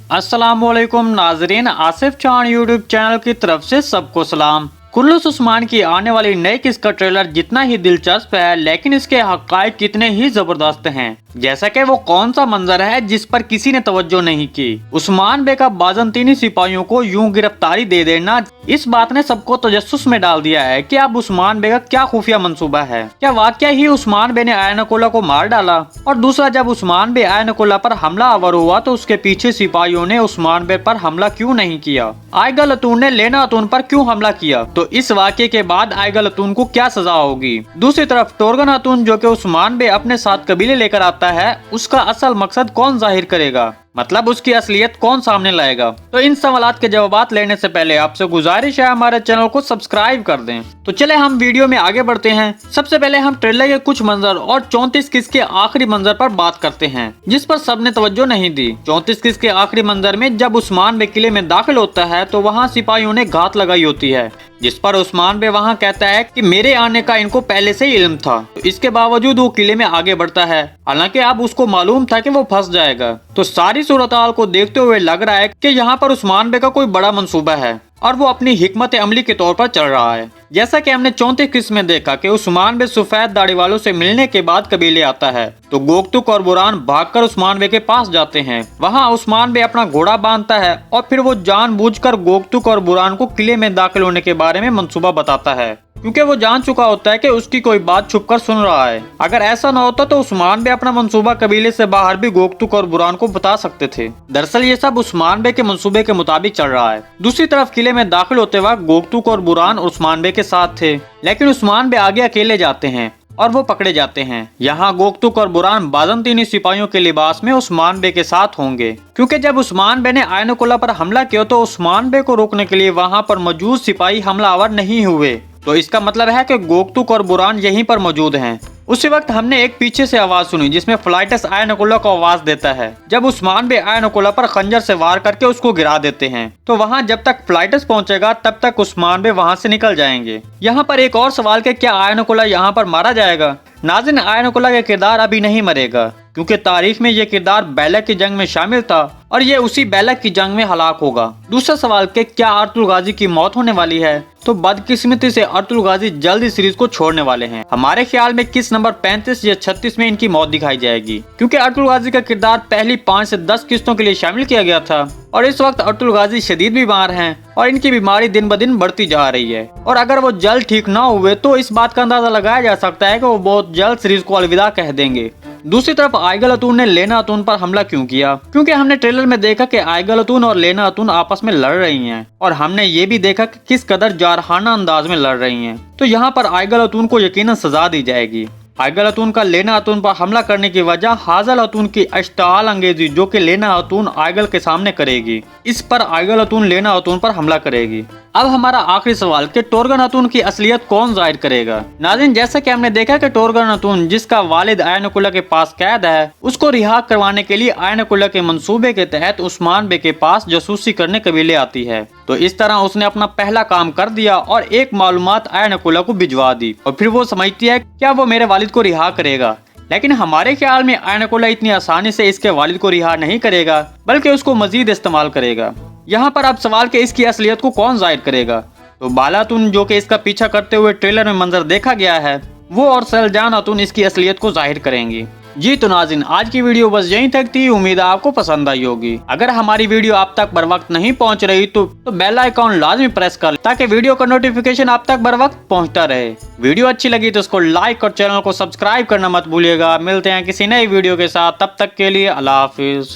अस्सलामुअलैकुम नाजरीन, आसिफ चांद यूट्यूब चैनल की तरफ से सबको सलाम। कुल्लूस उस्मान की आने वाली नई किस्त का ट्रेलर जितना ही दिलचस्प है, लेकिन इसके हक़ाइक़ कितने ही जबरदस्त हैं। जैसा कि वो कौन सा मंजर है जिस पर किसी ने तवज्जो नहीं की। उस्मान बे का बाज़ंतीनी सिपाहियों को यूं गिरफ्तारी दे देना, इस बात ने सबको तजस्सुस में डाल दिया है कि अब उस्मान बे का क्या खुफिया मंसूबा है। क्या वाकया ही उस्मान बे ने आयनकुल्ला को मार डाला? और दूसरा, जब उस्मान बे आयनकुल्ला पर हमला आवर हुआ तो उसके पीछे सिपाहियों ने उस्मान बे पर हमला क्यों नहीं किया? आयगल अतून ने लेना अतून पर क्यों हमला किया? तो इस वाक़े के बाद आयगल अतून को क्या सजा होगी? दूसरी तरफ टोरगन अतून जो कि उस्मान बे अपने साथ कबीले लेकर आता है, उसका असल मकसद कौन जाहिर करेगा? मतलब उसकी असलियत कौन सामने लाएगा? तो इन सवालात के जवाब लेने से पहले आपसे गुजारिश है हमारे चैनल को सब्सक्राइब कर दें। तो चले हम वीडियो में आगे बढ़ते हैं। सबसे पहले हम ट्रेलर के कुछ मंजर और 34 किस्त के आखिरी मंजर पर बात करते हैं, जिस पर सबने तवज्जो नहीं दी। 34 किस्त के आखिरी मंजर में जब उस्मान बे किले में दाखिल होता है तो वहाँ सिपाहियों ने घात लगाई होती है, जिस पर उस्मान बे वहाँ कहता है कि मेरे आने का इनको पहले से ही इल्म था। तो इसके बावजूद वो किले में आगे बढ़ता है, हालांकि अब उसको मालूम था कि वो फंस जाएगा। तो सारी सूरत-हाल को देखते हुए लग रहा है कि यहाँ पर उस्मान बे का कोई बड़ा मंसूबा है और वो अपनी हिकमत अमली के तौर पर चल रहा है। जैसा कि हमने 34 किस्त में देखा कि उस्मान बे सफेद दाढ़ी वालों से मिलने के बाद कबीले आता है, तो गोकतुक और बुरान भागकर उस्मान बे के पास जाते हैं। वहाँ उस्मान बे अपना घोड़ा बांधता है और फिर वो जानबूझकर गोकतुक और बुरान को किले में दाखिल होने के बारे में मंसूबा बताता है, क्योंकि वो जान चुका होता है कि उसकी कोई बात छुपकर सुन रहा है। अगर ऐसा न होता तो उस्मान बे अपना मंसूबा कबीले से बाहर भी गोकतुक और बुरान को बता सकते थे। दरअसल ये सब उस्मान बे के मंसूबे के मुताबिक चल रहा है। दूसरी तरफ किले में दाखिल होते वक्त गोकतुक और बुरान उस्मान बे के साथ थे, लेकिन उस्मान बे आगे अकेले जाते हैं और वो पकड़े जाते हैं। यहाँ गोकतुक और बुरान बाज़ंतीनी सिपाहियों के लिबास में उस्मान बे के साथ होंगे, क्योंकि जब उस्मान बे ने आयनकुल्ला पर हमला किया तो उस्मान बे को रोकने के लिए वहाँ पर मौजूद सिपाही हमलावर नहीं हुए। तो इसका मतलब है कि गोकतुक और बुरान यहीं पर मौजूद हैं। उसी वक्त हमने एक पीछे से आवाज सुनी जिसमें फ्लाइटस आयनकुल्ला को आवाज देता है, जब उस्मान बे आयनकुल्ला पर खंजर से वार करके उसको गिरा देते हैं। तो वहां जब तक फ्लाइटस पहुंचेगा तब तक उस्मान बे वहां से निकल जाएंगे। यहाँ पर एक और सवाल कि क्या आयनकुल्ला यहाँ पर मारा जाएगा? नाज़रीन, आयनकुल्ला का किरदार अभी नहीं मरेगा, क्योंकि तारीख में ये किरदार बैलक की जंग में शामिल था और ये उसी बैलक की जंग में हलाक होगा। दूसरा सवाल कि क्या अर्तुल गाजी की मौत होने वाली है? तो बदकिस्मती से अर्तुल गाजी जल्द ही सीरीज को छोड़ने वाले हैं। हमारे ख्याल में किस नंबर 35 या 36 में इनकी मौत दिखाई जाएगी, क्योंकि अर्तुल गाजी का किरदार पहली 5 से 10 किस्तों के लिए शामिल किया गया था और इस वक्त अर्तुल गाजी शदीद बीमार हैं और इनकी बीमारी दिन ब दिन बढ़ती जा रही है। और अगर वो जल्द ठीक ना हुए तो इस बात का अंदाजा लगाया जा सकता है कि वो बहुत जल्द सीरीज को अलविदा कह देंगे। दूसरी तरफ आयगल अतून ने लेना अतून पर हमला क्यों किया? क्योंकि हमने ट्रेलर में देखा कि आयगल अतून और लेना अतून आपस में लड़ रही हैं और हमने ये भी देखा कि किस कदर जारहाना अंदाज में लड़ रही हैं। तो यहाँ पर आयगल अतून को यकीनन सजा दी जाएगी। आयगल अतून का लेना अतून पर हमला करने की वजह हाजल अतून की अश्ताल अंगेजी जो कि लेना अतून आयगल के सामने करेगी, इस पर आयगल अतून लेना अतून पर हमला करेगी। अब हमारा आखिरी सवाल कि टोरगन अतून की असलियत कौन जाहिर करेगा? नाज़रीन, जैसा कि हमने देखा कि टोरगन अतून जिसका वालिद आयनकुल्ला के पास कैद है, उसको रिहा करवाने के लिए आयनकुल्ला के मंसूबे के तहत उस्मान बे के पास जासूसी करने कबीले आती है। तो इस तरह उसने अपना पहला काम कर दिया और एक मालूमात आयनकुल्ला को भिजवा दी और फिर वो समझती है क्या वो मेरे वालिद को रिहा करेगा। लेकिन हमारे ख्याल में आयनकुल्ला इतनी आसानी से इसके वालिद को रिहा नहीं करेगा, बल्कि उसको मजीद इस्तेमाल करेगा। यहाँ पर अब सवाल कि इसकी असलियत को कौन जाहिर करेगा? तो बाला अतून जो कि इसका पीछा करते हुए ट्रेलर में मंजर देखा गया है, वो और सलजान अतून इसकी असलियत को जाहिर करेंगी। जी तो नाज़रीन, आज की वीडियो बस यहीं तक थी। उम्मीद है आपको पसंद आई होगी। अगर हमारी वीडियो आप तक बर वक्त नहीं पहुंच रही तो बेल आइकॉन लाजमी प्रेस कर ताकि वीडियो का नोटिफिकेशन आप तक बर वक्त पहुंचता रहे। वीडियो अच्छी लगी तो उसको लाइक और चैनल को सब्सक्राइब करना मत भूलिएगा। मिलते हैं किसी नई वीडियो के साथ, तब तक के लिए अल्लाह हाफिज।